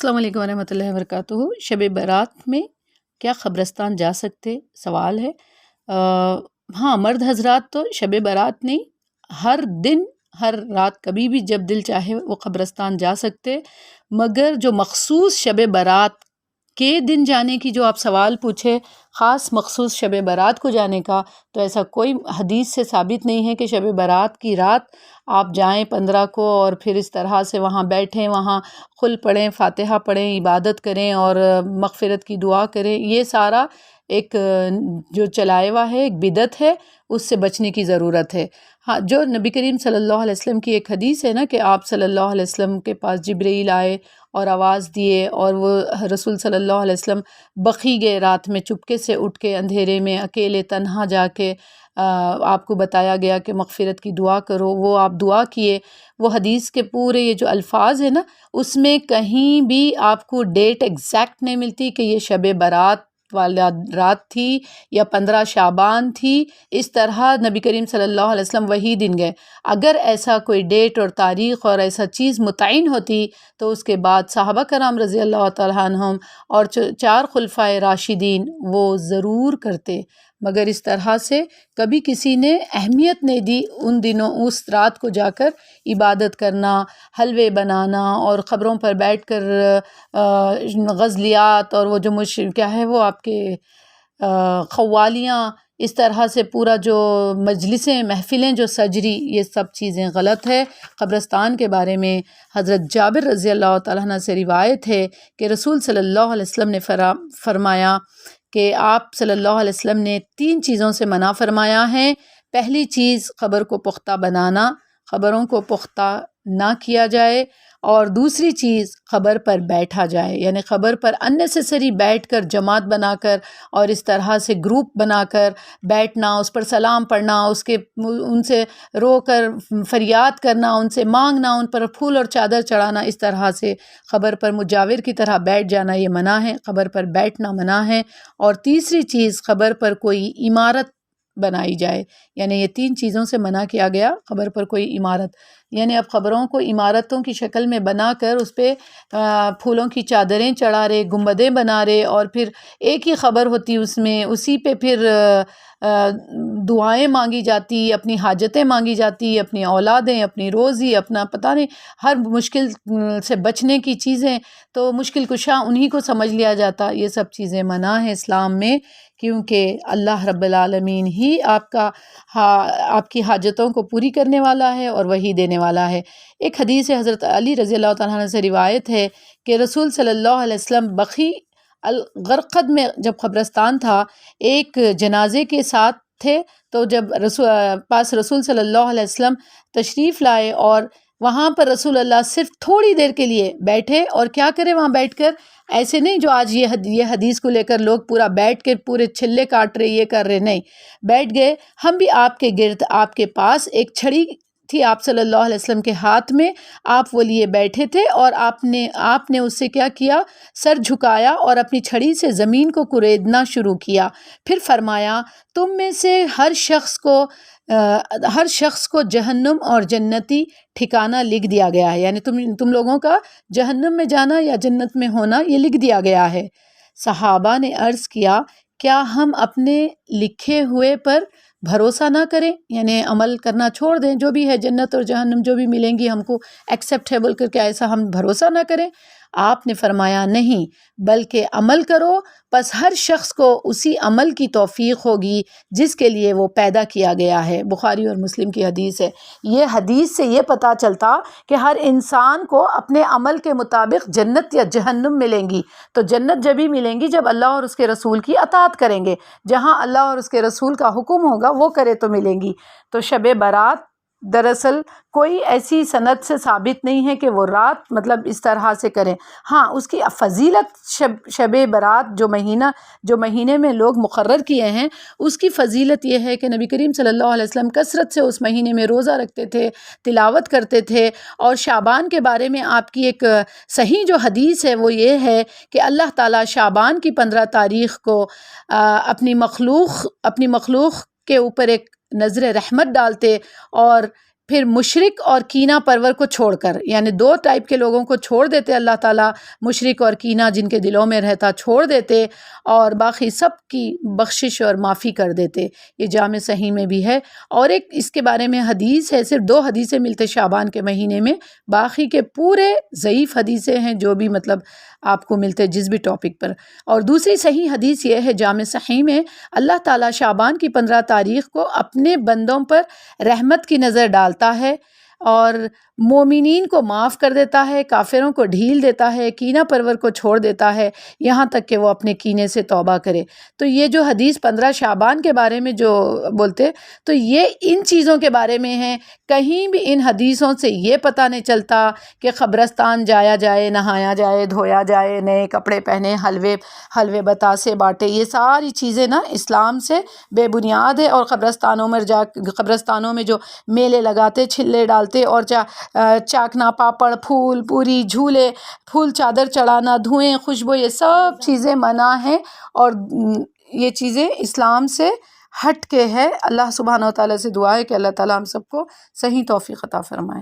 السلام علیکم ورحمۃ اللہ وبرکاتہ۔ شب برات میں کیا قبرستان جا سکتے؟ سوال ہے۔ ہاں، مرد حضرات تو شب برات نہیں، ہر دن ہر رات کبھی بھی جب دل چاہے وہ قبرستان جا سکتے، مگر جو مخصوص شب برات کے دن جانے کی جو آپ سوال پوچھے، خاص مخصوص شب برات کو جانے کا، تو ایسا کوئی حدیث سے ثابت نہیں ہے کہ شب برات کی رات آپ جائیں 15 کو اور پھر اس طرح سے وہاں بیٹھیں، وہاں خل پڑھیں، فاتحہ پڑھیں، عبادت کریں اور مغفرت کی دعا کریں۔ یہ سارا ایک جو چلائے ہوا ہے، ایک بدعت ہے، اس سے بچنے کی ضرورت ہے۔ ہاں، جو نبی کریم صلی اللہ علیہ وسلم کی ایک حدیث ہے نا کہ آپ صلی اللہ علیہ وسلم کے پاس جبرائیل آئے اور آواز دیے اور وہ رسول صلی اللہ علیہ وسلم بقی گئے، رات میں چپکے سے اٹھ کے اندھیرے میں اکیلے تنہا جا کے آپ کو بتایا گیا کہ مغفرت کی دعا کرو، وہ آپ دعا کیے۔ وہ حدیث کے پورے یہ جو الفاظ ہیں نا، اس میں کہیں بھی آپ کو ڈیٹ ایگزیکٹ نہیں ملتی کہ یہ شب برات والا رات تھی یا 15 شعبان تھی۔ اس طرح نبی کریم صلی اللہ علیہ وسلم وہی دن گئے۔ اگر ایسا کوئی ڈیٹ اور تاریخ اور ایسا چیز متعین ہوتی تو اس کے بعد صحابہ کرام رضی اللہ تعالیٰ عنہم اور 4 خلفائے راشدین وہ ضرور کرتے، مگر اس طرح سے کبھی کسی نے اہمیت نہیں دی ان دنوں، اس رات کو جا کر عبادت کرنا، حلوے بنانا اور قبروں پر بیٹھ کر غزلیات اور وہ جو کیا ہے وہ آپ کے قوالیاں، اس طرح سے پورا جو مجلسیں محفلیں جو سجری، یہ سب چیزیں غلط ہے۔ قبرستان کے بارے میں حضرت جابر رضی اللہ تعالیٰ عنہ سے روایت ہے کہ رسول صلی اللہ علیہ وسلم نے فرمایا کہ آپ صلی اللہ علیہ وسلم نے 3 چیزوں سے منع فرمایا ہے۔ پہلی چیز قبر کو پختہ بنانا، قبروں کو پختہ نہ کیا جائے، اور دوسری چیز قبر پر بیٹھا جائے، یعنی قبر پر اننیسیسری بیٹھ کر جماعت بنا کر اور اس طرح سے گروپ بنا کر بیٹھنا، اس پر سلام پڑھنا، ان سے رو کر فریاد کرنا، ان سے مانگنا، ان پر پھول اور چادر چڑھانا، اس طرح سے قبر پر مجاور کی طرح بیٹھ جانا یہ منع ہے، قبر پر بیٹھنا منع ہے۔ اور تیسری چیز قبر پر کوئی عمارت بنائی جائے، یعنی یہ 3 چیزوں سے منع کیا گیا۔ قبر پر کوئی عمارت، یعنی اب قبروں کو عمارتوں کی شکل میں بنا کر اس پہ پھولوں کی چادریں چڑھا رہے، گنبدیں بنا رہے، اور پھر ایک ہی قبر ہوتی اس میں، اسی پہ پھر دعائیں مانگی جاتی، اپنی حاجتیں مانگی جاتی، اپنی اولادیں، اپنی روزی، اپنا پتہ نہیں ہر مشکل سے بچنے کی چیزیں، تو مشکل کشا انہی کو سمجھ لیا جاتا۔ یہ سب چیزیں منع ہیں اسلام میں، کیونکہ اللہ رب العالمین ہی آپ کی حاجتوں کو پوری کرنے والا ہے اور وہی دینے والا ہے۔ ایک حدیث حضرت علی رضی اللہ تعالیٰ عنہ سے روایت ہے کہ رسول صلی اللہ علیہ وسلم بقیع الغرقد میں جب قبرستان تھا، ایک جنازے کے ساتھ تھے، تو جب رسول صلی اللہ علیہ وسلم تشریف لائے اور وہاں پر رسول اللہ صرف تھوڑی دیر کے لیے بیٹھے، اور کیا کرے وہاں بیٹھ کر؟ ایسے نہیں جو آج یہ حدیث کو لے کر لوگ پورا بیٹھ کے پورے چھلے کاٹ رہے، یہ کر رہے، نہیں، بیٹھ گئے۔ ہم بھی آپ کے گرد، آپ کے پاس ایک چھڑی تھی آپ صلی اللہ علیہ وسلم کے ہاتھ میں، آپ وہ لیے بیٹھے تھے، اور آپ نے اس سے کیا کیا؟ سر جھکایا اور اپنی چھڑی سے زمین کو کریدنا شروع کیا۔ پھر فرمایا، تم میں سے ہر شخص کو جہنم اور جنتی ٹھکانہ لکھ دیا گیا ہے، یعنی تم لوگوں کا جہنم میں جانا یا جنت میں ہونا یہ لکھ دیا گیا ہے۔ صحابہ نے عرض کیا، کیا ہم اپنے لکھے ہوئے پر بھروسہ نہ کریں، یعنی عمل کرنا چھوڑ دیں؟ جو بھی ہے جنت اور جہنم جو بھی ملیں گی ہم کو ایکسیپٹیبل کر کے، ایسا ہم بھروسہ نہ کریں؟ آپ نے فرمایا، نہیں، بلکہ عمل کرو، پس ہر شخص کو اسی عمل کی توفیق ہوگی جس کے لیے وہ پیدا کیا گیا ہے۔ بخاری اور مسلم کی حدیث ہے۔ یہ حدیث سے یہ پتہ چلتا کہ ہر انسان کو اپنے عمل کے مطابق جنت یا جہنم ملیں گی۔ تو جنت جبھی ملیں گی جب اللہ اور اس کے رسول کی اطاعت کریں گے، جہاں اللہ اور اس کے رسول کا حکم ہوگا وہ کرے تو ملیں گی۔ تو شب برات دراصل کوئی ایسی سند سے ثابت نہیں ہے کہ وہ رات مطلب اس طرح سے کریں۔ ہاں، اس کی فضیلت شب برات جو مہینے میں لوگ مقرر کیے ہیں، اس کی فضیلت یہ ہے کہ نبی کریم صلی اللہ علیہ وسلم کثرت سے اس مہینے میں روزہ رکھتے تھے، تلاوت کرتے تھے، اور شعبان کے بارے میں آپ کی ایک صحیح جو حدیث ہے وہ یہ ہے کہ اللہ تعالیٰ شعبان کی 15 تاریخ کو اپنی مخلوق کے اوپر ایک نظر رحمت ڈالتے، اور پھر مشرک اور کینہ پرور کو چھوڑ کر، یعنی دو ٹائپ کے لوگوں کو چھوڑ دیتے اللہ تعالیٰ، مشرک اور کینہ جن کے دلوں میں رہتا چھوڑ دیتے، اور باقی سب کی بخشش اور معافی کر دیتے۔ یہ جامع صحیح میں بھی ہے۔ اور ایک اس کے بارے میں حدیث ہے، صرف 2 حدیثیں ملتے شعبان کے مہینے میں، باقی کے پورے ضعیف حدیثیں ہیں جو بھی مطلب آپ کو ملتے جس بھی ٹاپک پر۔ اور دوسری صحیح حدیث یہ ہے جامع صحیح میں، اللہ تعالیٰ شعبان کی 15 تاریخ کو اپنے بندوں پر رحمت کی نظر ڈالتا ہے اور مومنین کو معاف کر دیتا ہے، کافروں کو ڈھیل دیتا ہے، کینہ پرور کو چھوڑ دیتا ہے، یہاں تک کہ وہ اپنے کینے سے توبہ کرے۔ تو یہ جو حدیث 15 شعبان کے بارے میں جو بولتے، تو یہ ان چیزوں کے بارے میں ہیں۔ کہیں بھی ان حدیثوں سے یہ پتہ نہیں چلتا کہ قبرستان جایا جائے، نہایا جائے، دھویا جائے، نئے کپڑے پہنے، حلوے بتاسے بانٹے، یہ ساری چیزیں نا اسلام سے بے بنیاد ہے۔ اور قبرستانوں میں جو میلے لگاتے، چھلے ڈالتے اور چاکنا، پاپڑ، پھول پوری، جھولے، پھول چادر چڑھانا، دھوئیں، خوشبو، یہ سب چیزیں منع ہیں اور یہ چیزیں اسلام سے ہٹ کے ہے۔ اللہ سبحانہ و تعالیٰ سے دعا ہے کہ اللہ تعالیٰ ہم سب کو صحیح توفیق عطا فرمائے۔